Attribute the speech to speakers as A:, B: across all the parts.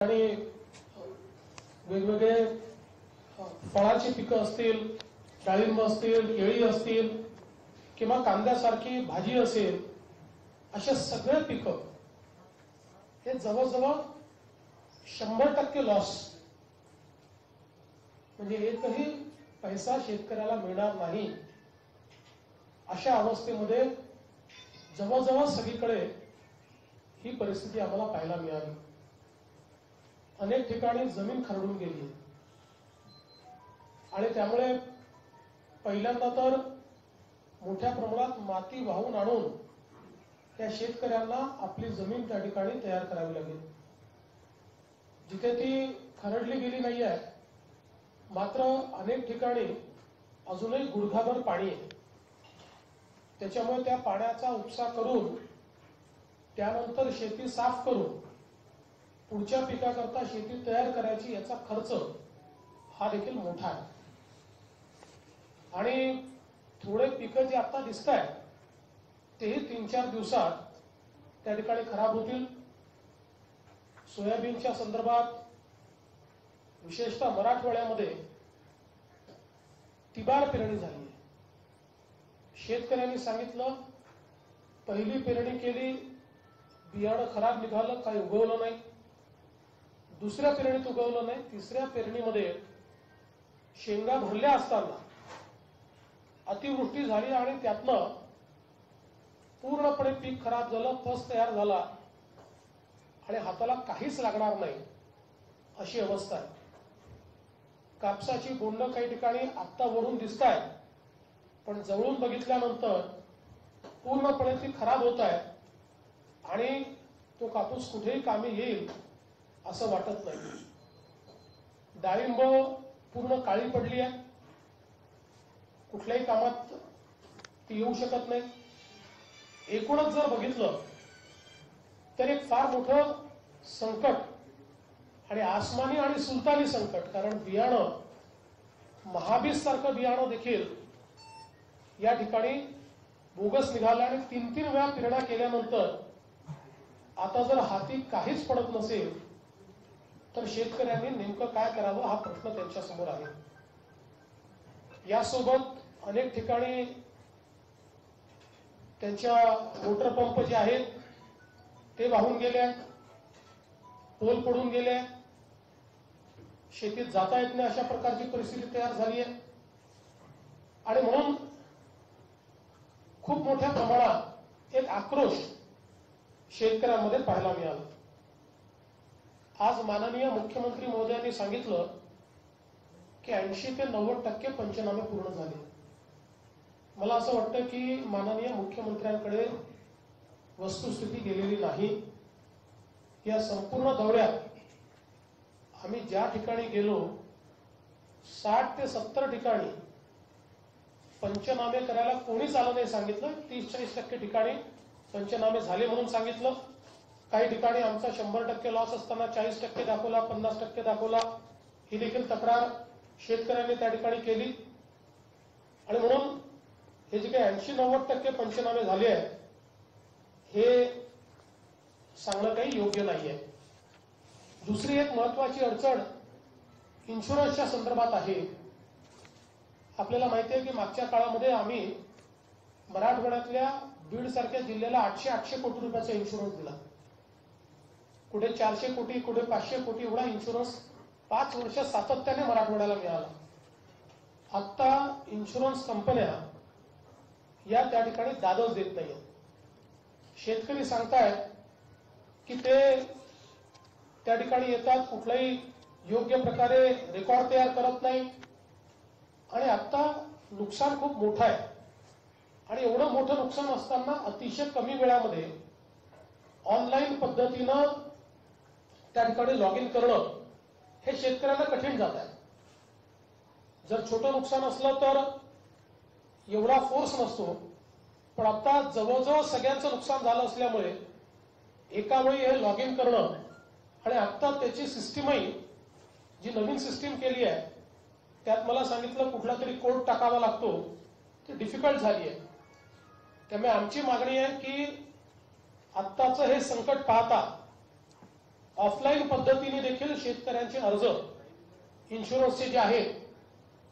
A: आणि वेगवेगळे फळाची पिकं असतील, डाळिंब असतील, केळी असतील किंवा कांद्यासारखी भाजी असेल, अशा सगळे पिकं हे जवळजवळ 100% लॉस. म्हणजे एकही पैसा शेतकऱ्याला मिळणार नाही. अशा अवस्थेमध्ये जवळजवळ सगळीकडे ही परिस्थिती आम्हाला पाहायला मिळाली. अनेक ठिकाणी जमीन खरडून गेली आणि त्यामुळे पहिल्यांदा तर मोठ्या प्रमाणात माती वाहून आणून त्या शेतकऱ्यांना आपली जमीन त्या ठिकाणी तयार करावी लागेल. जिथे ती खरडली गेली नाही आहे, मात्र अनेक ठिकाणी अजूनही गुडघाभर पाणी आहे. त्याच्यामुळे त्या पाण्याचा उपसा करून त्यानंतर शेती साफ करून पुढच्या पिकाकरता शेती तयार करायची, याचा खर्च हा देखील मोठा आहे. आणि थोडे पिकं जे आता दिसत आहेत तेही 3-4 दिवसात त्या ठिकाणी खराब होतील. सोयाबीनच्या संदर्भात विशेषतः मराठवाड्यामध्ये तिबार पेरणी झाली आहे. शेतकऱ्यांनी सांगितलं, पहिली पेरणी केली, बियाणं खराब निघालं, काही उगवलं नाही. दुसऱ्या पेरणीत उगवलं नाही. तिसऱ्या पेरणीमध्ये शेंगा भरल्या असताना अतिवृष्टी झाली आणि त्यातनं पूर्णपणे पीक खराब झालं, फस तयार झाला आणि हाताला काहीच लागणार नाही अशी अवस्था आहे. कापसाची बोंड काही ठिकाणी आत्ता वरून दिसत आहेत, पण जवळून बघितल्यानंतर पूर्णपणे ती खराब होत आहे आणि तो कापूस कुठेही कामी येईल असं वाटत नाही. डाळिंब पूर्ण काळी पडली आहे, कुठल्याही कामात ती येऊ शकत नाही. एकूणच जर बघितलं तर एक फार मोठं संकट आणि आसमानी आणि सुलतानी संकट. कारण बियाणं, महाबीज सारखं बियाणं देखील या ठिकाणी बोगस निघालं आणि 3-3 वेळा पेरण्या केल्यानंतर आता जर हाती काहीच पडत नसेल तर शेतकऱ्यांनी नेमकं काय करावं हा प्रश्न त्यांच्या समोर आहे. यासोबत अनेक ठिकाणी त्यांच्या मोटर पंप जे आहेत ते वाहून गेले, पोल पडून गेले, शेतीत जाता येत नाही अशा प्रकारची परिस्थिती तयार झाली आहे. आणि म्हणून खूप मोठ्या प्रमाणात एक आक्रोश शेतकऱ्यांमध्ये पाहायला मिळाला. आज माननीय मुख्यमंत्री महोदयांनी सांगितलं की 80 ते 90% पंचनामे पूर्ण झाले. मला असं वाटतं की माननीय मुख्यमंत्र्यांकडे वस्तुस्थिती गेलेली नाही. या संपूर्ण दौऱ्यात आम्ही ज्या ठिकाणी गेलो 60 ते 70 ठिकाणी पंचनामे करायला कोणीच आलं नाही सांगितलं. 30-40% ठिकाणी पंचनामे झाले म्हणून सांगितलं. काही ठिकाणी आमचा 100% लॉस असताना 40% दाखवला, 50% दाखवला. ही देखील तक्रार शेतकऱ्यांनी त्या ठिकाणी केली. आणि म्हणून हे जे काही 80-90% पंचनामे झाले आहेत हे सांगणं काही योग्य नाहीये. दुसरी एक महत्वाची अडचण इन्शुरन्सच्या संदर्भात आहे. आपल्याला माहिती आहे की मागच्या काळामध्ये आम्ही मराठवाड्यातल्या बीड सारख्या जिल्ह्याला 800 कोटी रुपयाचा इन्शुरन्स दिला. कुठे 400 कोटी, कुठे 500 कोटी एवढा इन्शुरन्स 5 वर्ष सातत्याने मराठवाड्याला मिळाला. आता इन्शुरन्स कंपन्या या त्या ठिकाणी दादच देत नाहीये. शेतकरी सांगतायत की ते त्या ठिकाणी येतात, कुठलाही योग्य प्रकारे रेकॉर्ड तयार करत नाही आणि आता नुकसान खूप मोठं आहे. आणि एवढं मोठं नुकसान असताना अतिशय कमी वेळामध्ये ऑनलाईन पद्धतीनं त्या ठिकाणी लॉग इन करणं हे शेतकऱ्यांना कठीण जात आहे. जर छोटं नुकसान असलं तर एवढा फोर्स नसतो, पण आता जवळजवळ सगळ्यांचं नुकसान झालं असल्यामुळे एका वेळी हे लॉग इन करणं आणि आता त्याची सिस्टीमही जी नवीन सिस्टीम केली आहे त्यात मला सांगितलं कुठला तरी कोड टाकावा लागतो, ती डिफिकल्ट झाली आहे. त्यामुळे आमची मागणी आहे की आत्ताचं हे संकट पाहता ऑफलाईन पद्धतीने देखील शेतकऱ्यांचे अर्ज इन्शुरन्सचे जे आहेत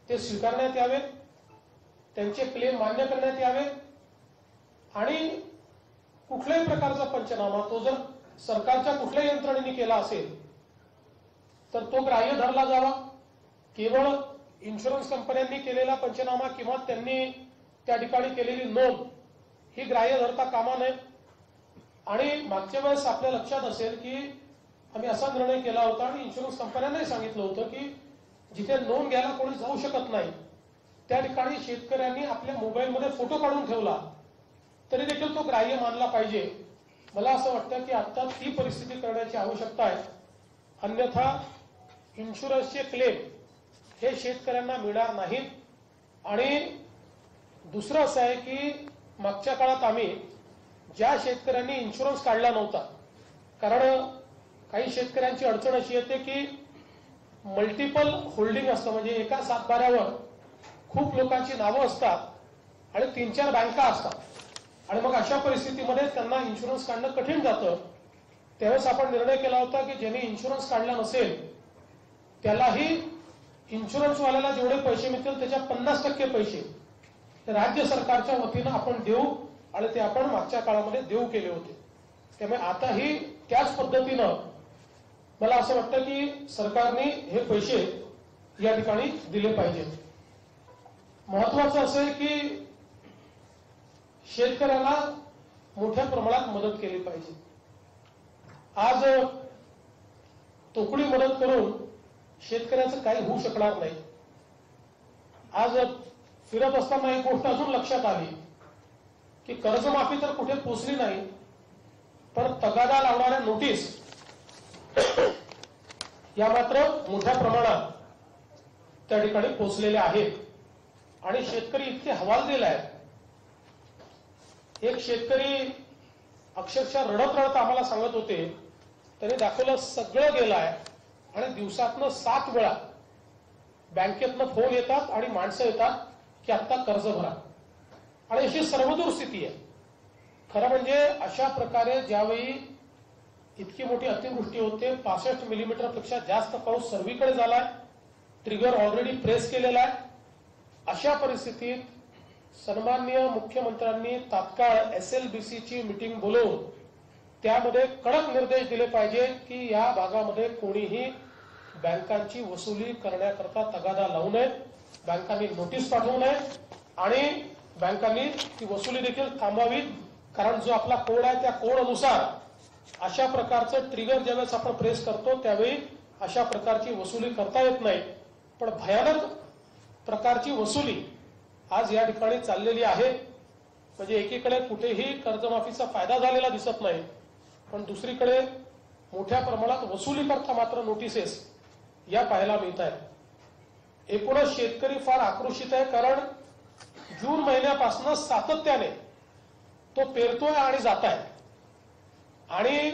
A: ते स्वीकारण्यात यावेत, त्यांचे क्लेम मान्य करण्यात यावे आणि कुठल्याही प्रकारचा पंचनामा तो जर सरकारच्या कुठल्याही यंत्रणेने केला असेल तर तो ग्राह्य धरला जावा. केवळ इन्शुरन्स कंपन्यांनी केलेला पंचनामा किंवा त्यांनी त्या ठिकाणी केलेली नोंद ही ग्राह्य धरता कामा नये. आणि मागच्या वेळेस आपल्या लक्षात असेल की आम्ही असा निर्णय केला होता आणि इन्शुरन्स कंपन्यांनाही सांगितलं होतं की जिथे नोंद घ्यायला कोणी जाऊ शकत नाही त्या ठिकाणी शेतकऱ्यांनी आपल्या मोबाईलमध्ये फोटो काढून ठेवला तरी देखील तो ग्राह्य मानला पाहिजे. मला असं वाटतं की आता ती परिस्थिती करण्याची आवश्यकता आहे. अन्यथा इन्शुरन्सचे क्लेम हे शेतकऱ्यांना मिळणार नाहीत. आणि दुसरं असं आहे की मागच्या काळात आम्ही ज्या शेतकऱ्यांनी इन्शुरन्स काढला नव्हता, कारण काही शेतकऱ्यांची अडचण अशी येते की मल्टिपल होल्डिंग असतं, म्हणजे एका सातबाऱ्यावर खूप लोकांची नावं असतात आणि 3-4 बँका असतात आणि मग अशा परिस्थितीमध्ये त्यांना इन्शुरन्स काढणं कठीण जातं. त्यावेळेस आपण निर्णय केला होता की ज्यांनी इन्शुरन्स काढला नसेल त्यालाही इन्शुरन्सवाल्याला जेवढे पैसे मिळतील त्याच्या 50% पैसे राज्य सरकारच्या वतीनं आपण देऊ आणि ते आपण मागच्या काळामध्ये देऊ केले होते. त्यामुळे आताही त्याच पद्धतीनं मला असं वाटतं की सरकारने हे पैसे या ठिकाणी दिले पाहिजेत. महत्वाचं असं आहे की शेतकऱ्याला मोठ्या प्रमाणात मदत केली पाहिजे. आज तोकडी मदत करून शेतकऱ्याचं काही होऊ शकणार नाही. आज फिरत असताना एक गोष्ट अजून लक्षात आली की कर्जमाफी तर कुठे पोचली नाही, पण तगादा लावणाऱ्या नोटीस या मात्र मोठ्या प्रमाणात त्या ठिकाणी पोचलेल्या आहेत आणि शेतकरी इतके हवालदिल आहेत. एक शेतकरी अक्षरशः रडत रडत आम्हाला सांगत होते, त्यांनी दाखवलं सगळं गेलं आहे आणि दिवसातनं 7 वेळा बँकेतनं फोन येतात आणि माणसं येतात की आता कर्ज भरा आणि अशी सर्वदूर स्थिती आहे. खरं म्हणजे अशा प्रकारे ज्यावेळी इतकी मोठी अतिवृष्टी होते, 65 मिलीमीटरपेक्षा जास्त पाऊस सर्वीकडे झालाय, ट्रिगर ऑलरेडी प्रेस केलेला आहे, अशा परिस्थितीत सन्माननीय मुख्यमंत्र्यांनी तात्काळ SLBCची मीटिंग बोलवून त्यामध्ये कडक निर्देश दिले पाहिजे की या भागामध्ये कोणीही बँकांची वसुली करण्याकरता तगादा लावू नये, बँकांनी नोटीस पाठवू नये आणि बँकांनी ती वसुली देखील थांबवावी. कारण जो आपला कोड आहे त्या कोडनुसार अशा प्रकारचं ट्रिगर ज्यावेळेस आपण प्रेस करतो त्यावेळी अशा प्रकारची वसुली करता येत नाही. पण भयानक प्रकारची वसुली आज या ठिकाणी चाललेली आहे. म्हणजे एकीकडे कुठेही कर्जमाफीचा फायदा झालेला दिसत नाही, पण दुसरीकडे मोठ्या प्रमाणात वसुली करता मात्र नोटिसेस या पाहायला मिळत आहेत. एकूणच शेतकरी फार आक्रोशित आहे, कारण जून महिन्यापासून सातत्याने तो पेरतोय आणि जात आहे आणि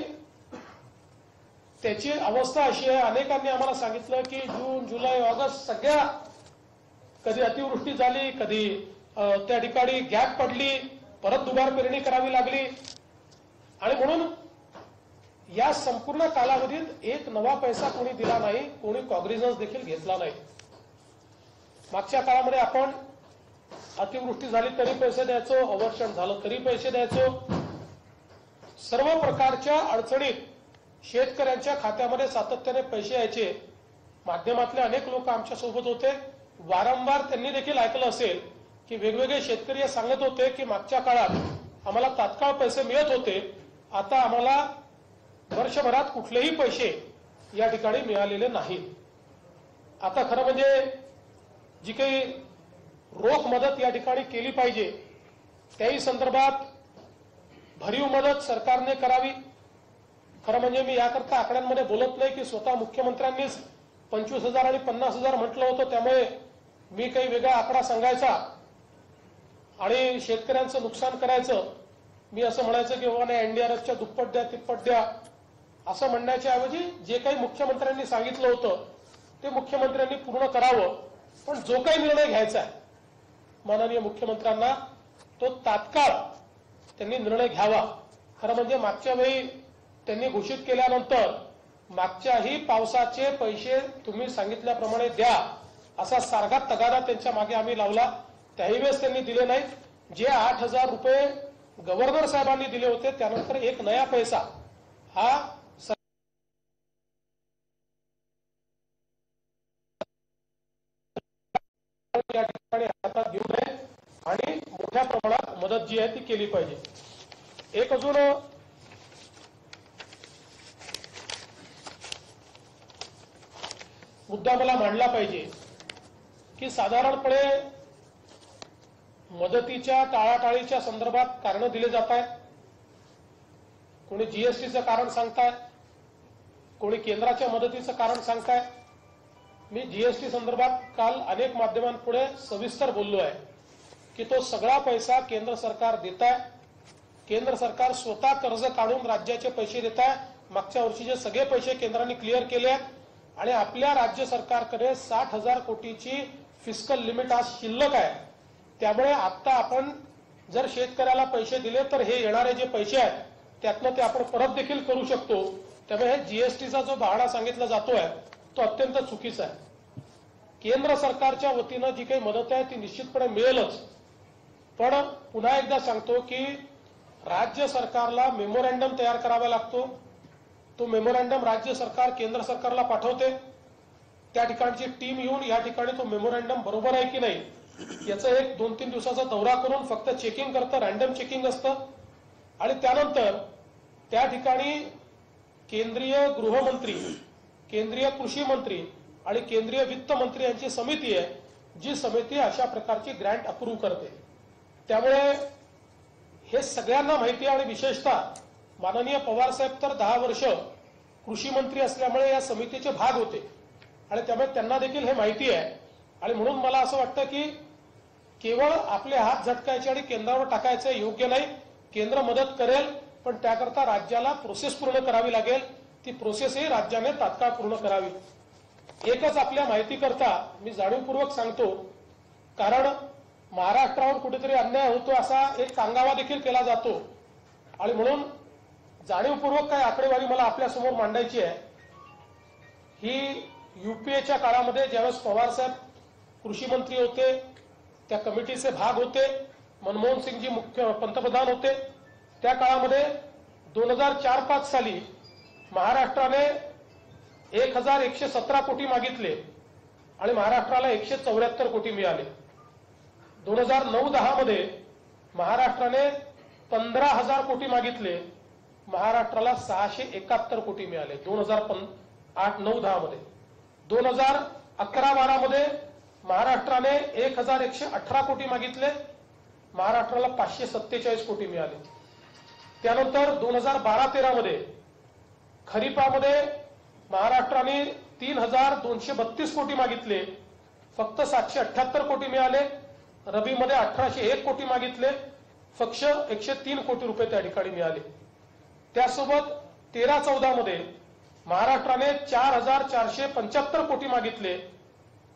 A: त्याची अवस्था अशी आहे. अनेकांनी आम्हाला सांगितलं की जून, जुलै, ऑगस्ट सगळ्या कधी अतिवृष्टी झाली, कधी त्या ठिकाणी गॅप पडली, परत दुबार पेरणी करावी लागली आणि म्हणून या संपूर्ण कालावधीत एक नवा पैसा कोणी दिला नाही, कोणी कॉग्निझन्स देखील घेतला नाही. मागच्या काळामध्ये आपण अतिवृष्टी झाली तरी पैसे द्यायचो, अवर्षण झालं तरी पैसे द्यायचो. सर्व प्रकारच्या अडचणीत शेतकऱ्यांच्या खात्यामध्ये सातत्याने पैसे यायचे. माध्यमातले अनेक लोक आमच्या सोबत होते. वारंवार त्यांनी देखील ऐकलं असेल की वेगवेगळे शेतकरी सांगत होते की मागच्या काळात आम्हाला तात्काळ पैसे मिळत होते, आता आम्हाला वर्षभरात कुठलेही पैसे या ठिकाणी मिळालेले नाहीत. आता खरं म्हणजे जी काही रोख मदत या ठिकाणी केली पाहिजे त्याही संदर्भात भरीव मदत सरकारने करावी. खरं म्हणजे मी याकरता आकड्यांमध्ये बोलत नाही की स्वतः मुख्यमंत्र्यांनीच 25,000 आणि 50,000 म्हटलं होतं, त्यामुळे मी काही वेगळा आकडा सांगायचा आणि शेतकऱ्यांचं नुकसान करायचं. मी असं म्हणायचं की बाबा नाही NDRFच्या दुप्पट द्या, तिप्पट द्या असं म्हणण्याच्या ऐवजी जे काही मुख्यमंत्र्यांनी सांगितलं होतं ते मुख्यमंत्र्यांनी पूर्ण करावं. पण जो काही निर्णय घ्यायचा आहे माननीय मुख्यमंत्र्यांना तो तात्काळ त्यांनी निर्णय घ्यावा. खरं म्हणजे मागच्या वेळी त्यांनी घोषित केल्यानंतर मागच्याही पावसाचे पैसे तुम्ही सांगितल्याप्रमाणे द्या असा सारखा तगादा त्यांच्या मागे आम्ही लावला. त्याही वेळेस त्यांनी दिले नाहीत. जे 8,000 रुपये गव्हर्नर साहेबांनी दिले होते त्यानंतर एक नया पैसा हा या ठिकाणी हातात घेऊ नये आणि मोठ्या प्रमाणात मदत जी आहे ती केली पाहिजे. एक अजून मुद्दा मला मांडला पाहिजे की साधारणपणे मदतीच्या टाळाटाळीच्या संदर्भात कारण दिले जात आहेत. कोणी जीएसटीचं कारण सांगताय, कोणी केंद्राच्या मदतीचं कारण सांगताय. मी जीएसटी संदर्भात काल अनेक माध्यमांपुढे सविस्तर बोललो आहे की तो सगळा पैसा केंद्र सरकार देत आहे. केंद्र सरकार स्वतः कर्ज काढून राज्याचे पैसे देत आहे. मागच्या वर्षीचे सगळे पैसे केंद्राने क्लिअर केले आहेत आणि आपल्या राज्य सरकारकडे 60,000 कोटीची फिस्कल लिमिट आज शिल्लक आहे. त्यामुळे आता आपण जर शेतकऱ्याला पैसे दिले तर हे येणारे जे पैसे आहेत त्यातनं ते आपण परत देखील करू शकतो. त्यामुळे हे जीएसटीचा जो बहाणा सांगितला जातोय तो अत्यंत चुकीचा आहे. केंद्र सरकारच्या वतीनं जी काही मदत आहे ती निश्चितपणे मिळेलच. पण पुन्हा एकदा सांगतो की राज्य सरकारला मेमोरँडम तयार करावा लागतो. तो मेमोरँडम राज्य सरकार केंद्र सरकारला पाठवते. त्या ठिकाणची टीम येऊन या ठिकाणी तो मेमोरँडम बरोबर आहे की नाही याचं एक 2-3 दिवसाचा दौरा करून फक्त चेकिंग करतं, रँडम चेकिंग असतं. आणि त्यानंतर त्या ठिकाणी केंद्रीय गृहमंत्री, केंद्रीय कृषी मंत्री आणि केंद्रीय वित्त मंत्री यांची समिती आहे, जी समिती अशा प्रकारची ग्रँट अप्रूव्ह करते. त्यामुळे हे सगळ्यांना माहिती आहे आणि विशेषतः माननीय पवार साहेब तर 10 वर्ष कृषी मंत्री असल्यामुळे या समितीचे भाग होते आणि त्यामुळे त्यांना देखील हे माहिती आहे. आणि म्हणून मला असं वाटतं की केवळ आपले हात झटकायचे आणि केंद्रावर टाकायचे योग्य नाही. केंद्र मदत करेल पण त्याकरता राज्याला प्रोसेस पूर्ण करावी लागेल. ती प्रोसेसही राज्याने तात्काळ पूर्ण करावी. एकच आपल्या माहिती करता मी जाणीवपूर्वक सांगतो, कारण महाराष्ट्रावर कुठेतरी अन्याय होतो असा एक कांगावा देखील केला जातो आणि म्हणून जाणीवपूर्वक काय आकडेवारी मला आपल्यासमोर मांडायची आहे. ही युपीएच्या काळामध्ये ज्यावेळेस पवार साहेब कृषी मंत्री होते, त्या कमिटीचे भाग होते, मनमोहन सिंगजी मुख्य पंतप्रधान होते, त्या काळामध्ये 2004-05 साली महाराष्ट्राने 1,117 कोटी मागितले आणि महाराष्ट्राला 174 कोटी मिळाले. 2009-10 मध्ये महाराष्ट्राने 15,000 कोटी मागितले, महाराष्ट्राला 671 कोटी मिळाले 2008-09-10 मध्ये. 2011-12 मध्ये महाराष्ट्राने 1,118 कोटी मागितले, महाराष्ट्राला 547 कोटी मिळाले. त्यानंतर 2012-13 मध्ये खरीपामध्ये महाराष्ट्राने 3,232 कोटी मागितले, फक्त 778 कोटी मिळाले. रबीमध्ये 1,801 कोटी मागितले, फक्त 103 कोटी रुपये त्या ठिकाणी मिळाले. त्यासोबत 13-14 मध्ये महाराष्ट्राने 4,475 कोटी मागितले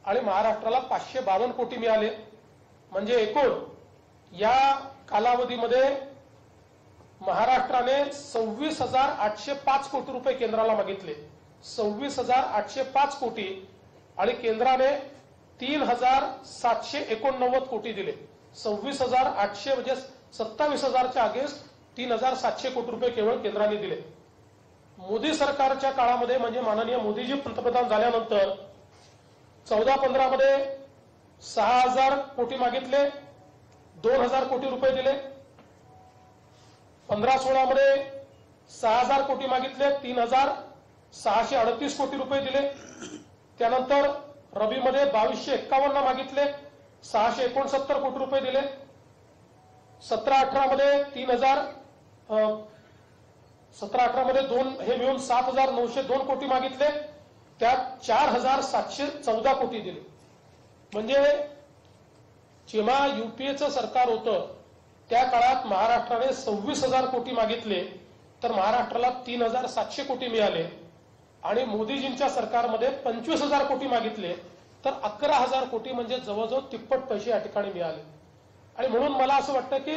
A: आणि महाराष्ट्राला 552 कोटी मिळाले. म्हणजे एकूण या कालावधीमध्ये महाराष्ट्राने 26,805 कोटी रुपये केंद्राला मागितले, 26,805 कोटी, आणि केंद्राने 3,789 कोटी दिले. 26,800 म्हणजे 27,000च्या अगेन्स्ट 3,700 कोटी रुपये केवळ केंद्राने दिले. मोदी सरकारच्या काळामध्ये म्हणजे माननीय मोदीजी पंतप्रधान झाल्यानंतर 14-15 मध्ये 6,000 कोटी मागितले, 2,000 कोटी रुपये दिले. 15-16 मध्ये 6,000 कोटी मागितले, 3,638 कोटी रुपये दिले. त्यानंतर रबीमध्ये 2,251 मागितले, 669 कोटी रुपये दिले. 17-18 मध्ये 17-18 मध्ये हे मिळून 7,902 कोटी मागितले, त्यात 4,714 कोटी दिले. म्हणजे जेव्हा युपीएचं सरकार होतं त्या काळात महाराष्ट्राने 26,000 कोटी मागितले तर महाराष्ट्राला 3,700 कोटी मिळाले आणि मोदीजींच्या सरकारमध्ये 25,000 कोटी मागितले तर 11,000 कोटी म्हणजे जवळजवळ तिप्पट पैसे या ठिकाणी मिळाले. आणि म्हणून मला असं वाटतं की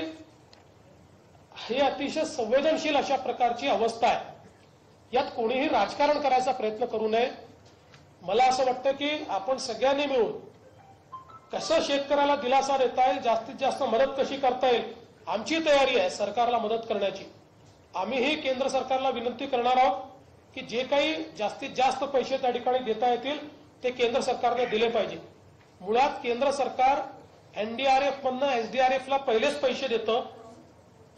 A: हे अतिशय संवेदनशील अशा प्रकारची अवस्था आहे. यात कोणीही राजकारण करायचा प्रयत्न करू नये. मला असं वाटतं की आपण सगळ्यांनी मिळून कसं शेतकऱ्याला दिलासा देता येईल, जास्तीत जास्त मदत कशी करता येईल, आमची तयारी आहे सरकारला मदत करण्याची. आम्हीही केंद्र सरकारला विनंती करणार आहोत की जे काही जास्तीत जास्त पैसे त्या ठिकाणी देता येतील ते केंद्र सरकारने दिले पाहिजे. मुळात केंद्र सरकार एनडीआरएफ मधनं एसडीआरएफला पहिलेच पैसे देतं.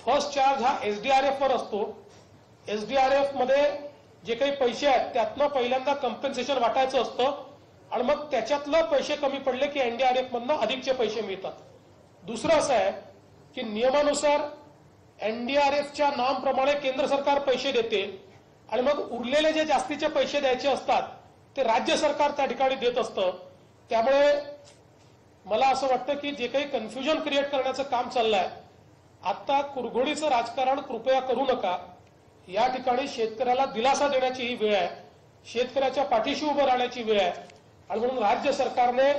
A: फर्स्ट चार्ज हा एसडीआरएफ वर असतो. एसडीआरएफ मध्ये जे काही पैसे आहेत त्यातनं पहिल्यांदा कम्पेन्सेशन वाटायचं असतं आणि मग त्याच्यातलं पैसे कमी पडले की एनडीआरएफ मधनं अधिकचे पैसे मिळतात. दुसरं असं आहे की नियमानुसार एनडीआरएफच्या नामप्रमाणे केंद्र सरकार पैसे देते आणि मग उरलेले जे जास्तीचे पैसे द्यायचे असतात ते राज्य सरकार त्या ठिकाणी देत असतं. त्यामुळे मला असं वाटतं की जे काही कन्फ्युजन क्रिएट करण्याचं काम चाललंय, आता कुरघोडीचं राजकारण कृपया करू नका. या ठिकाणी शेतकऱ्याला दिलासा देण्याची ही वेळ आहे, शेतकऱ्याच्या पाठीशी उभं राहण्याची वेळ आहे. आणि म्हणून राज्य सरकारने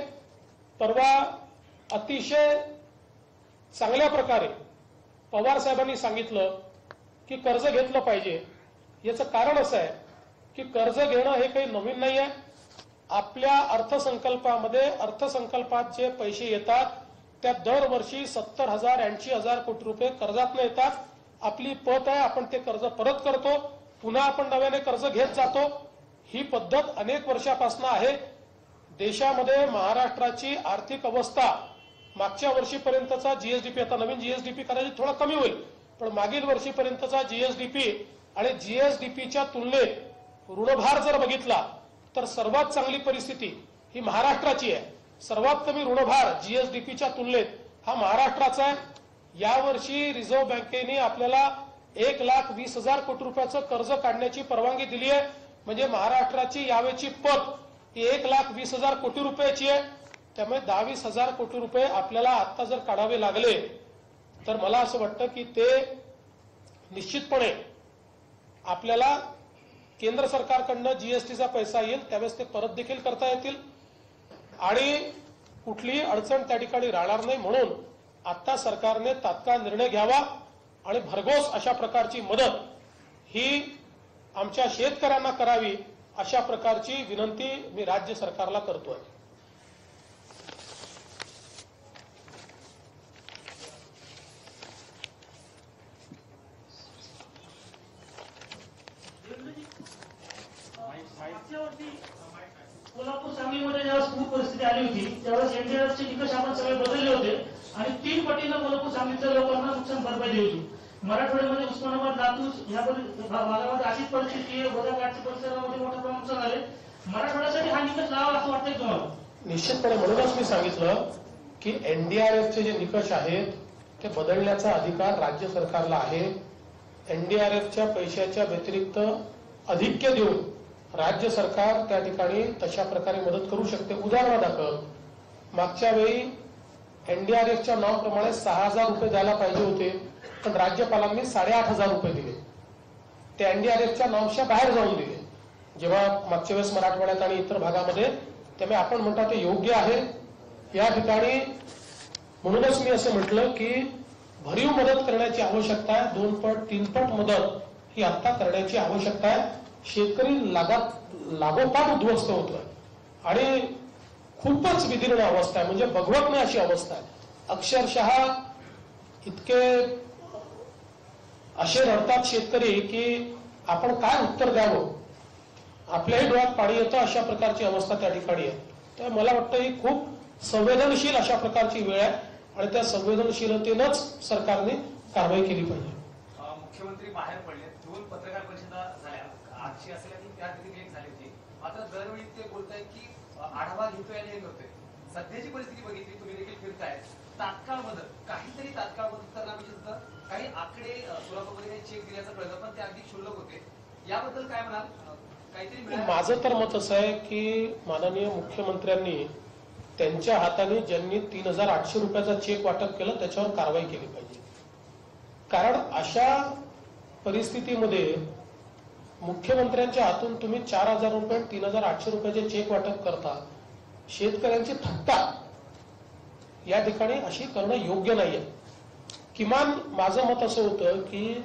A: परवा अतिशय चांगल्या प्रकारे पवार साहेबांनी सांगितलं की कर्ज घेतलं पाहिजे. याचं कारण असं आहे की कर्ज घेणं हे काही नवीन नाही आहे. आपल्या अर्थसंकल्पात जे पैसे येतात त्यात दरवर्षी 70,000 80,000 कोटी रुपये कर्जातनं येतात. आपली पत आहे, आपण ते कर्ज परत करतो, पुन्हा आपण नव्याने कर्ज घेत जातो. ही पद्धत अनेक वर्षापासून आहे. देशामध्ये महाराष्ट्राची आर्थिक अवस्था मागच्या वर्षीपर्यंतचा जीएसडीपी, आता नवीन जीएसडीपी कदाचित थोडा कमी होईल, पण मागील वर्षीपर्यंतचा जीएसडीपी आणि जीएसडीपीच्या तुलनेत ऋणभार जर बघितला तर सर्वात चांगली परिस्थिती ही महाराष्ट्राची आहे. सर्वात कमी ऋणभार जीएसडीपीच्या तुलनेत हा महाराष्ट्राचा आहे. यावर्षी रिझर्व्ह बँकेने आपल्याला 1,20,000 कोटी रुपयाचं कर्ज काढण्याची परवानगी दिली आहे. म्हणजे महाराष्ट्राची यावेळची पत ही 1,20,000 कोटी रुपयाची आहे. त्यामुळे 10-20,000 कोटी रुपये आपल्याला आता जर काढावे लागले तर मला असं वाटतं की ते निश्चितपणे आपल्याला केंद्र सरकारकडनं जीएसटीचा पैसा येईल त्यावेळेस ते परत देखील करता येतील आणि कुठलीही अडचण त्या ठिकाणी राहणार नाही. म्हणून आता सरकारने तात्काळ निर्णय घ्यावा आणि भरघोस अशा प्रकारची मदत ही आमच्या शेतकऱ्यांना करावी, अशा प्रकारची विनंती मी राज्य सरकारला करतोय.
B: कोल्हापूर सांगलीमध्ये जेव्हा पूर परिस्थिती आली होती त्यावेळेस एनडीआरएफचे निकष आपण सगळे बदलले होते आणि 3 पटीनं कोल्हापूर सांगलीच्या लोकांना नुकसान भरपाई दिली होती. मराठवाड्यामध्ये उस्मानाबाद, लातूर या भागामध्ये अशीच परिस्थिती आहे. गोदाघाटच्या परिसरामध्ये मोठ्या प्रमाणात नुकसान झाले. मराठवाड्यासाठी हा निकष लावा असं वाटतंय तुम्हाला?
A: निश्चितपणे. म्हणूनच मी सांगितलं की एनडीआरएफचे जे निकष आहेत ते बदलण्याचा अधिकार राज्य सरकारला आहे. एनडीआरएफच्या पैशाच्या व्यतिरिक्त अधिक्य देऊन राज्य सरकार त्या ठिकाणी तशा प्रकारे मदत करू शकते. उदाहरणादाखल मागच्या वेळी एनडीआरएफच्या नावाप्रमाणे 6,000 रुपये द्यायला पाहिजे होते, पण राज्यपालांनी 8,500 रुपये दिले. ते एनडीआरएफच्या नावाच्या बाहेर जाऊन दिले जेव्हा मागच्या वेळेस मराठवाड्यात आणि इतर भागामध्ये. त्यामुळे आपण म्हणता ते योग्य आहे या ठिकाणी. म्हणूनच मी असं म्हटलं की भरीव मदत करण्याची आवश्यकता आहे. 2 पट 3 पट मदत ही आता करण्याची आवश्यकता आहे. शेतकरी लागोपाठ उद्ध्वस्त होतोय आणि खूपच विदीर्ण अवस्था आहे, म्हणजे बघवत नाही अशी अवस्था आहे. अक्षरशः इतके असे रडतात शेतकरी की आपण काय उत्तर द्यावं, आपल्याही डोळ्यात पाणी येतं, अशा प्रकारची अवस्था त्या ठिकाणी आहे. तर मला वाटतं ही खूप संवेदनशील अशा प्रकारची वेळ आहे आणि त्या संवेदनशीलतेनंच सरकारने कारवाई केली पाहिजे.
C: मुख्यमंत्री बाहेर पडले, 2 पत्रकार परिषदा झाल्या, आजची असेल आणि त्या दिवशी एक झाली होती. मात्र दरवेळी ते बोलतायत की आढावा घेतोय आणि हे करतोय. सध्याची परिस्थिती बघितली, तुम्ही देखील फिरताय, तात्काळ मदत, काहीतरी तात्काळ मदत करण्यापेक्षा सुद्धा काही आकडे सोलापूरमध्ये चेक दिल्याचं कळलं, पण ते अगदी क्षुल्लक होते. याबद्दल काय म्हणाल? काहीतरी
A: माझं तर मत असं आहे की माननीय मुख्यमंत्र्यांनी त्यांच्या हाताने ज्यांनी 3,800 रुपयाचा चेक वाटप केलं त्याच्यावर कारवाई केली पाहिजे. कारण अशा परिस्थितीमध्ये मुख्यमंत्र्यांच्या हातून तुम्ही 4,000 रुपये 3,800 रुपयाचे चेक वाटप करता, शेतकऱ्यांची थट्टा या ठिकाणी अशी करणं योग्य नाहीये. किमान माझं मत असं होतं की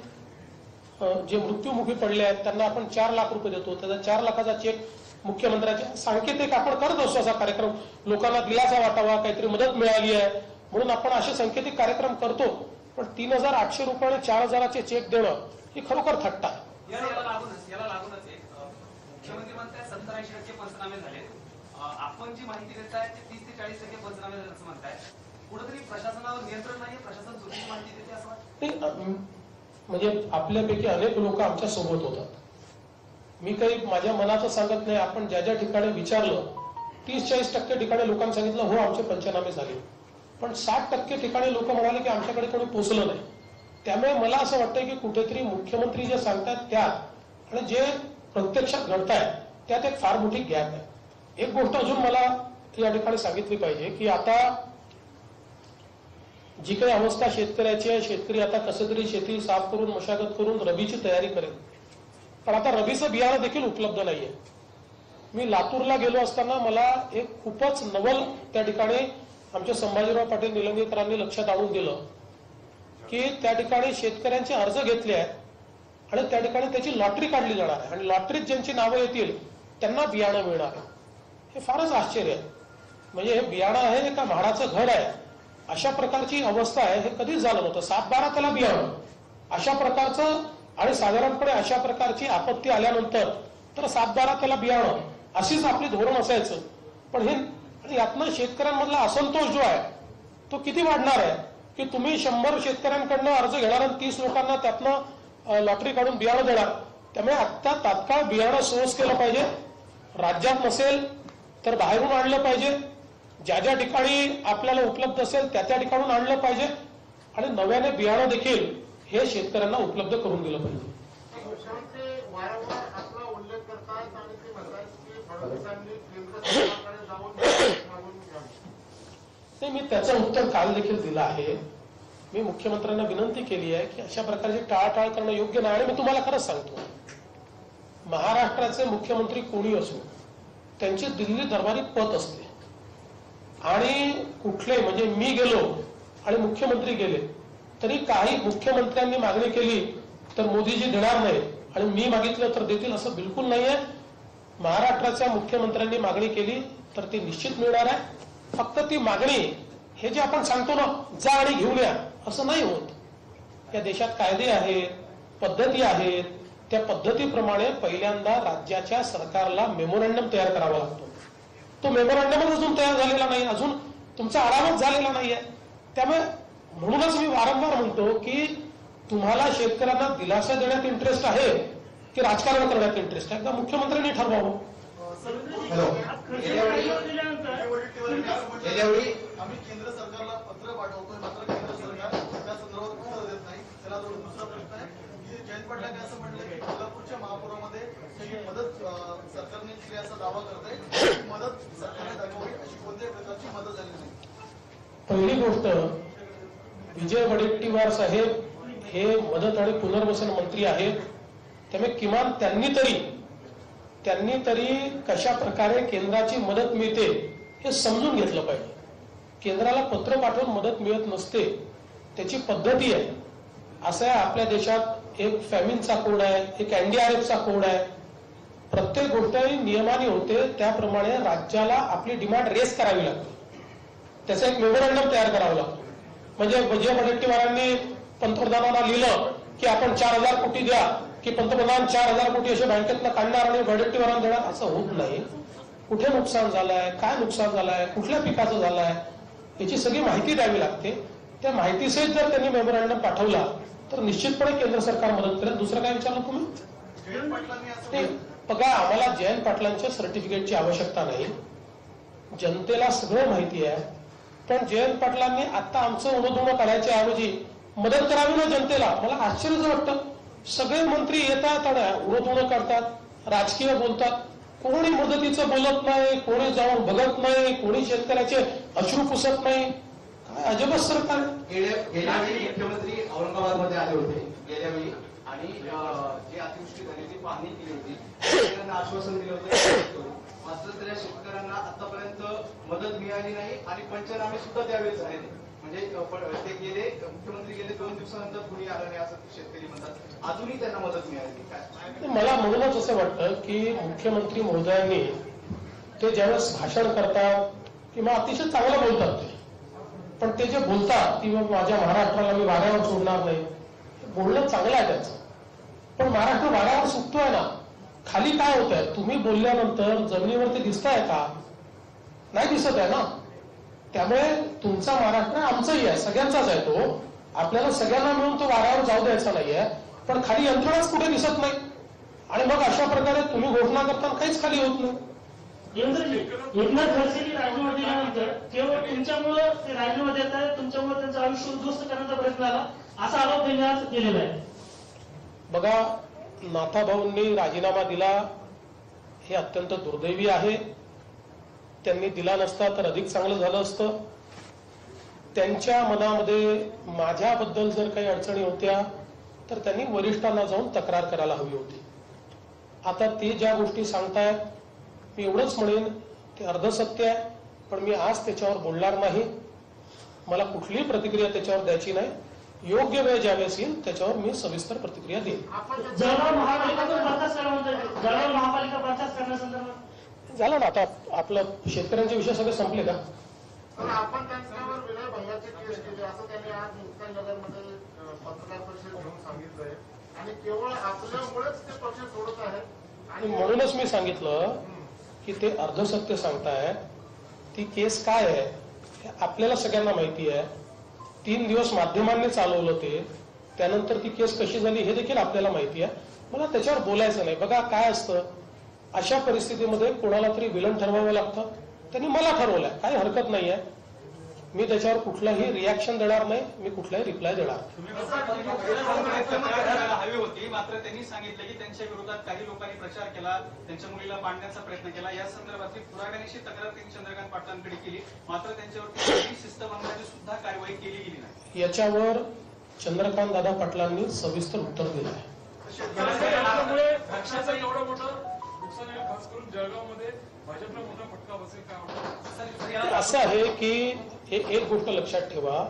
A: जे मृत्यूमुखी पडले आहेत त्यांना आपण 4 लाख रुपये देतो. त्याचा 4 लाखाचा चेक मुख्यमंत्र्यांच्या सांकेतिक आपण करत असतो. असा कार्यक्रम लोकांना दिलासा वाटावा, काहीतरी मदत मिळाली आहे म्हणून आपण असे सांकेतिक कार्यक्रम करतो. पण 3,800 रुपये आणि 4,000चे चेक देणं ही खरोखर थट्टा आहे.
C: याला लागूनच एक मुख्यमंत्री म्हणताय 70-80% पंचनामे झाले. आपण जी माहिती देताय ते 30 ते 40% पंचनामे झाले असं म्हणताय. कुठेतरी प्रशासनावर नियंत्रण नाही, प्रशासन चुकीची माहिती देते असं वाटतं.
A: म्हणजे आपल्यापैकी अनेक लोक आमच्या सोबत होतात. मी काही माझ्या मनाचं सांगत नाही. आपण ज्या ज्या ठिकाणी विचारलं 30-40% ठिकाणी लोकांनी सांगितलं हो आमचे पंचनामे झाले. पण 60% ठिकाणी लोक म्हणाले की आमच्याकडे कोणी पोहोचलं नाही. त्यामुळे मला असं वाटतं की कुठेतरी मुख्यमंत्री जे सांगतात त्यात आणि जे प्रत्यक्षात घडताय त्यात एक फार मोठी गॅप आहे. एक गोष्ट अजून मला या ठिकाणी सांगितली पाहिजे की आता जी काही अवस्था शेतकऱ्याची आहे, शेतकरी आता कसं तरी शेती साफ करून मशागत करून रबीची तयारी करेल. पण आता रबीचं बियाणं देखील उपलब्ध नाहीये. मी लातूरला गेलो असताना मला एक खूपच नवल त्या ठिकाणी आमच्या संभाजीराव पाटील निलंगेकरांनी लक्षात आणून दिलं की त्या ठिकाणी शेतकऱ्यांचे अर्ज घेतले आहेत आणि त्या ठिकाणी त्याची लॉटरी काढली जाणार आहे आणि लॉटरीत ज्यांची नावं येतील त्यांना बियाणं मिळणार आहे. हे फारच आश्चर्य आहे. म्हणजे हे बियाणं आहे का म्हाडाचं घर आहे अशा प्रकारची अवस्था आहे. हे कधीच झालं नव्हतं. 7-12 त्याला बियाणं अशा प्रकारचं आणि साधारणपणे अशा प्रकारची आपत्ती आल्यानंतर तर 7-12 त्याला बियाणं अशीच आपली धोरण असायचं. पण हे आणि यातनं शेतकऱ्यांमधला असंतोष जो आहे तो किती वाढणार आहे की तुम्ही 100 शेतकऱ्यांकडनं अर्ज घेणार आणि 30 लोकांना त्यातनं लॉटरी काढून बियाणं देणार. त्यामुळे आता तात्काळ बियाणं सोर्स केलं पाहिजे. राज्यात नसेल तर बाहेरून आणलं पाहिजे. ज्या ज्या ठिकाणी आपल्याला उपलब्ध असेल त्या त्या ठिकाणून आणलं पाहिजे आणि नव्याने बियाणं देखील हे शेतकऱ्यांना उपलब्ध करून दिलं पाहिजे.
D: वारंवार आपला उल्लेख करतात आणि ते म्हणतात की फडणवीसांनी केंद्र सरकारकडे जाऊन मागून घ्यावी.
A: नाही, मी त्याचं उत्तर काल देखील दिलं आहे. मी मुख्यमंत्र्यांना विनंती केली आहे की अशा प्रकारची टाळाटाळ करणं योग्य नाही. आणि मी तुम्हाला खरंच सांगतो, महाराष्ट्राचे मुख्यमंत्री कोणी असो त्यांचे दिल्ली दरबारी पत असते आणि कुठले म्हणजे मी गेलो आणि मुख्यमंत्री गेले तरी काही मुख्यमंत्र्यांनी मागणी केली तर मोदीजी देणार नाही आणि मी मागितलं तर देतील असं बिलकुल नाहीये. महाराष्ट्राच्या मुख्यमंत्र्यांनी मागणी केली तर ती निश्चित मिळणार आहे. फक्त ती मागणी हे जे आपण सांगतो ना जा आणि घेऊन या असं नाही होत. या देशात कायदे आहेत, पद्धती आहेत. त्या पद्धतीप्रमाणे पहिल्यांदा राज्याच्या सरकारला मेमोरंडम तयार करावा लागतो. तो मेमोरंडमच अजून तयार झालेला नाही, अजून तुमचा आरामच झालेला नाहीये. त्यामुळे म्हणूनच मी वारंवार म्हणतो की तुम्हाला शेतकऱ्यांना दिलासा देण्यात इंटरेस्ट आहे की राजकारण करण्यात इंटरेस्ट आहे. एकदा मुख्यमंत्र्यांनी ठरवावं.
D: गेल्यावेळी आम्ही केंद्र सरकारला पत्र पाठवतोय मात्र केंद्र सरकार त्या संदर्भात उत्तर देत नाही. त्याला जोडून दुसरा प्रश्न आहे की जयंत पाटला काय असं म्हटलं की कोल्हापूरच्या महापुरामध्ये ही मदत सरकारने केली असा दावा करत आहे. मदत सरकारने दाखवावी अशी कोणत्याही प्रकारची मदत झाली नाही.
A: पहिली गोष्ट, विजय वडेट्टीवार साहेब हे मदत आणि पुनर्वसन मंत्री आहेत. त्यामुळे किमान त्यांनी तरी कशा प्रकारे केंद्राची मदत मिळते हे समजून घेतलं पाहिजे. केंद्राला पत्र पाठवून मदत मिळत नसते, त्याची पद्धती आहे. असं आहे, आपल्या देशात एक फॅमिनचा कोड आहे, एक NDRFचा कोड आहे. प्रत्येक गोष्ट नियमाने होते. त्याप्रमाणे राज्याला आपली डिमांड रेस करावी लागते. त्याचा एक मेमोरंडम तयार करावा लागतो. म्हणजे विजय वडेट्टीवारांनी पंतप्रधानांना लिहिलं की आपण 4,000 कोटी द्या की पंतप्रधान 4,000 कोटी असे बँकेतनं काढणार आणि वडेट्टीवारांना देणार, असं होत नाही. कुठे नुकसान झालंय, काय नुकसान झालंय, कुठल्या पिकाचं झालंय याची सगळी माहिती द्यावी लागते. त्या माहितीसहित जर त्यांनी मेमोरंडम पाठवला तर निश्चितपणे केंद्र सरकार मदत करेल. दुसरं काय विचारलं तुम्ही?
D: जयंत पाटलांनी असं
A: ते बघा, आम्हाला जयंत पाटलांच्या सर्टिफिकेटची आवश्यकता नाही. जनतेला सगळं माहिती आहे. पण जयंत पाटलांनी आता आमचं उणोधुणं करायच्या ऐवजी मदत करावी ना जनतेला. मला आश्चर्यच वाटतं. सगळे मंत्री येतात आणि उणोधुणं करतात, राजकीय बोलतात. कोणी मदतीचं बोलत नाही, कोणी जाऊन बघत नाही, कोणी शेतकऱ्याचे अश्रू पुसत नाही. काय अजबच सरकार.
E: गेल्यावेळी मुख्यमंत्री औरंगाबादमध्ये आले होते गेल्यावेळी आणि जी अतिवृष्टी झाली ती पाहणी केली होती. शेतकऱ्यांना आश्वासन दिलं होतं. मात्र त्या शेतकऱ्यांना आतापर्यंत मदत मिळाली नाही आणि पंचनामे सुद्धा त्यावेळी झाले नाही. म्हणजे ते गेले मुख्यमंत्री गेले 2 दिवसानंतर कुणी आलं नाही असं शेतकरी म्हणतात. अजूनही त्यांना मदत मिळाली काय?
A: मला म्हणूनच असं वाटतं की मुख्यमंत्री महोदयांनी ते ज्यावेळेस भाषण करतात किंवा अतिशय चांगलं बोलतात पण ते जे बोलतात की माझ्या महाराष्ट्राला मी वाऱ्यावर सोडणार नाही, बोलणं चांगलं आहे त्याचं, पण महाराष्ट्र वाऱ्यावर सुटतोय ना. खाली काय होत आहे, तुम्ही बोलल्यानंतर जमिनीवर ते दिसतंय का? नाही दिसत आहे ना. त्यामुळे तुमचा महाराष्ट्र आमचाही आहे, सगळ्यांचाच आहे तो. आपल्याला सगळ्यांना मिळून तो वाऱ्यावर जाऊ द्यायचा नाहीये, पण खाली यंत्रणाच कुठे दिसत नाही. आणि मग अशा प्रकारे तुम्ही घोषणा करताना काहीच खाली होत नाही.
B: एकनाथ खडसेंनी राजीनामा दिल्यानंतर केवळ तुमच्यामुळे ते राजीनामा देत आहेत, तुमच्यामुळे त्यांचं आयुष्य उद्ध्वस्त करण्याचा प्रयत्न झाला असा आरोप त्यांनी आज केलेला आहे.
A: बघा, नाथाभाऊंनी राजीनामा दिला हे अत्यंत दुर्दैवी आहे. त्यांनी दिला नसता तर अधिक चांगलं झालं असतं. त्यांच्या मनामध्ये माझ्याबद्दल जर काही अडचणी होत्या तर त्यांनी वरिष्ठांना जाऊन तक्रार करायला हवी होती. आता ते ज्या गोष्टी सांगतायत, मी एवढंच म्हणेन ते अर्धसत्य आहे, पण मी आज त्याच्यावर बोलणार नाही. मला कुठलीही प्रतिक्रिया त्याच्यावर द्यायची नाही. योग्य वेळ ज्यावेळेस येईल त्याच्यावर मी सविस्तर प्रतिक्रिया देईन.
B: जळगाव महापालिका बरखास्त करा म्हणतात. जळगाव महापालिका बरखास्त करण्यासंदर्भात
A: झालं ना. आता आपलं शेतकऱ्यांचे विषय सगळे संपले का?
F: तर आपण त्यांच्यावर विनयभंगाची केस केली असं त्यांनी आज मुक्ताईनगरमध्ये पत्रकार परिषद घेऊन सांगितलंय आणि केवळ आपल्यामुळेच ते पक्ष सोडत आहेत.
A: आणि म्हणूनच मी सांगितलं की ते अर्धसत्य सांगताय. ती केस काय आहे हे आपल्याला सगळ्यांना माहिती आहे. 3 दिवस माध्यमांनी चालवलं ते, त्यानंतर ती केस कशी झाली हे देखील आपल्याला माहिती आहे. मला त्याच्यावर बोलायचं नाही. बघा काय असतं, अशा परिस्थितीमध्ये कोणाला तरी विलन ठरवावं लागतं. त्यांनी मला ठरवलंय, काही हरकत नाहीये. मी त्याच्यावर कुठलाही रिॲक्शन देणार नाही, मी कुठलाही रिप्लाय देणार.
G: हवी होती, मात्र त्यांनी सांगितलं की त्यांच्या विरोधात काही लोकांनी प्रचार केला, त्यांच्या मुलीला पाडण्याचा प्रयत्न केला. या संदर्भातली पुराव्यानिशी तक्रार त्यांनी चंद्रकांत पाटलांकडे केली, मात्र त्यांच्यावरती शिस्तभंगाची सुद्धा कारवाई केली गेली नाही.
A: याच्यावर चंद्रकांत दादा पाटलांनी सविस्तर उत्तर दिलं आहे.
H: त्यामुळे पक्षाचं एवढं मोठं नुकसान आहे, खास करून जळगावमध्ये भाजपला मोठा फटका बसेल काय वाटतं?
A: असं आहे की एक गोष्ट लक्षात ठेवा,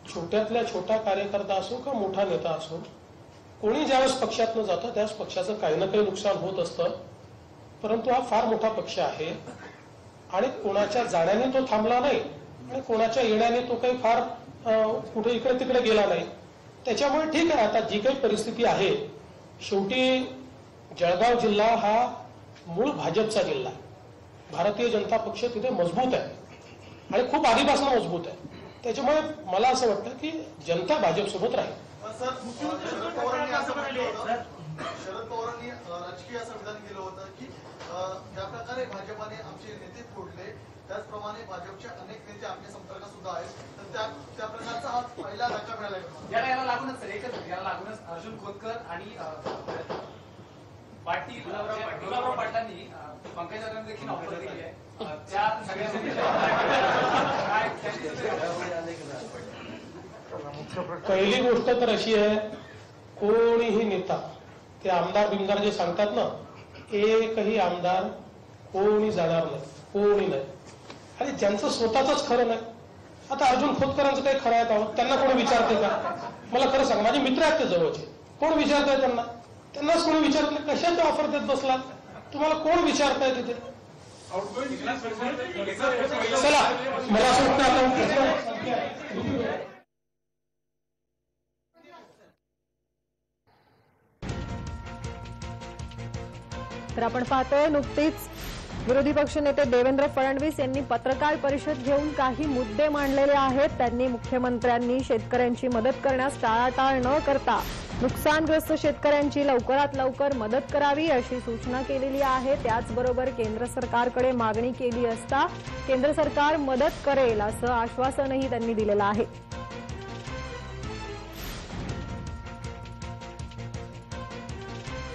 A: छोट्यातल्या छोटा कार्यकर्ता असो का मोठा नेता असो, कोणी ज्यावेळेस पक्षातनं जातं त्यावेळेस पक्षाचं काही ना काही नुकसान होत असतं. परंतु हा फार मोठा पक्ष आहे आणि कोणाच्या जाण्याने तो थांबला नाही आणि कोणाच्या येण्याने तो काही फार कुठे इकडे तिकडे गेला नाही. त्याच्यामुळे ठीक आहे, आता जी काही परिस्थिती आहे, शेवटी जळगाव जिल्हा हा मूळ भाजपचा जिल्हा आहे. भारतीय जनता पक्ष तिथे मजबूत आहे आणि खूप आधीपासून मजबूत आहे. त्याच्यामुळे मला असं वाटतं की जनता भाजपसोबत राहील.
D: सर, शरद पवारांनी असं म्हटलं होतं, शरद पवारांनी राजकीय असं विधान केलं होतं की ज्या प्रकारे भाजपाने आमचे नेते फोडले त्याचप्रमाणे भाजपचे अनेक नेते आपल्या संपर्कात सुद्धा आहेत. तर त्या प्रकारचा हा पहिला धक्का मिळाला.
C: याला लागूनच सर एकच याला लागूनच अर्जुन खोतकर आणि पाटील गुलाबराव पाटलांनी पंकजांना देखील ऑफर दिली आहे. त्या
A: पहिली गोष्ट तर अशी आहे, कोणीही नेता ते आमदार बिमदार जे सांगतात ना, एकही आमदार कोणी जाणार नाही, कोणी नाही. आणि ज्यांचं स्वतःच खरं नाही, आता अर्जुन खोतकरांचं काही खरं आहे आहोत, त्यांना कोणी विचारते का? मला खरं सांग, माझे मित्र आहेत ते जवळचे, कोण विचारताय त्यांना? त्यांनाच कोणी विचारत नाही. कशाचं ऑफर देत बसला? तुम्हाला कोण विचारताय तिथे? चला, मला असं वाटतं आता
I: तर आपण पाहतोय, नुकतीच विरोधी पक्षनेते देवेंद्र फडणवीस यांनी पत्रकार परिषद घेऊन काही मुद्दे मांडलेले आहेत. त्यांनी मुख्यमंत्र्यांनी शेतकऱ्यांची मदत करण्यास टाळाटाळ न करता नुकसानग्रस्त शेतकऱ्यांची लवकरात लवकर मदत करावी अशी सूचना केलेली आहे. त्याचबरोबर केंद्र सरकारकडे मागणी केली असता केंद्र सरकार मदत करेल असं आश्वासनही त्यांनी दिलेलं आहे.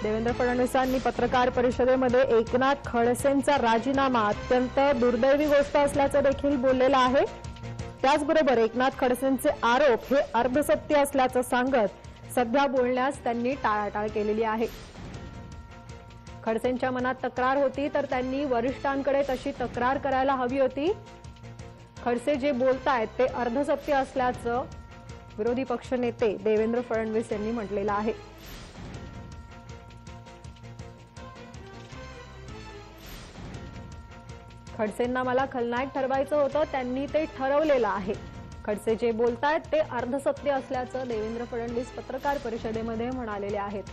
I: देवेंद्र फडणवीसांनी पत्रकार परिषदेमध्ये एकनाथ खडसेंचा राजीनामा अत्यंत दुर्दैवी गोष्ट असल्याचं देखील बोललेलं आहे. त्याचबरोबर एकनाथ खडसेंचे आरोप हे अर्धसत्य असल्याचं सांगत सध्या बोलण्यास त्यांनी टाळाटाळ केलेली आहे. खडसेंच्या मनात तक्रार होती तर त्यांनी वरिष्ठांकडे तशी तक्रार करायला हवी होती. खडसे जे बोलतायत ते अर्धसत्य असल्याचं विरोधी पक्षनेते देवेंद्र फडणवीस यांनी म्हटलेलं आहे. खडसेंना मला खलनायक ठरवायचं होतं, त्यांनी ते ठरवलेलं आहे. खडसे जे बोलतायत ते अर्धसत्य असल्याचं देवेंद्र फडणवीस पत्रकार परिषदेमध्ये म्हणालेले आहेत.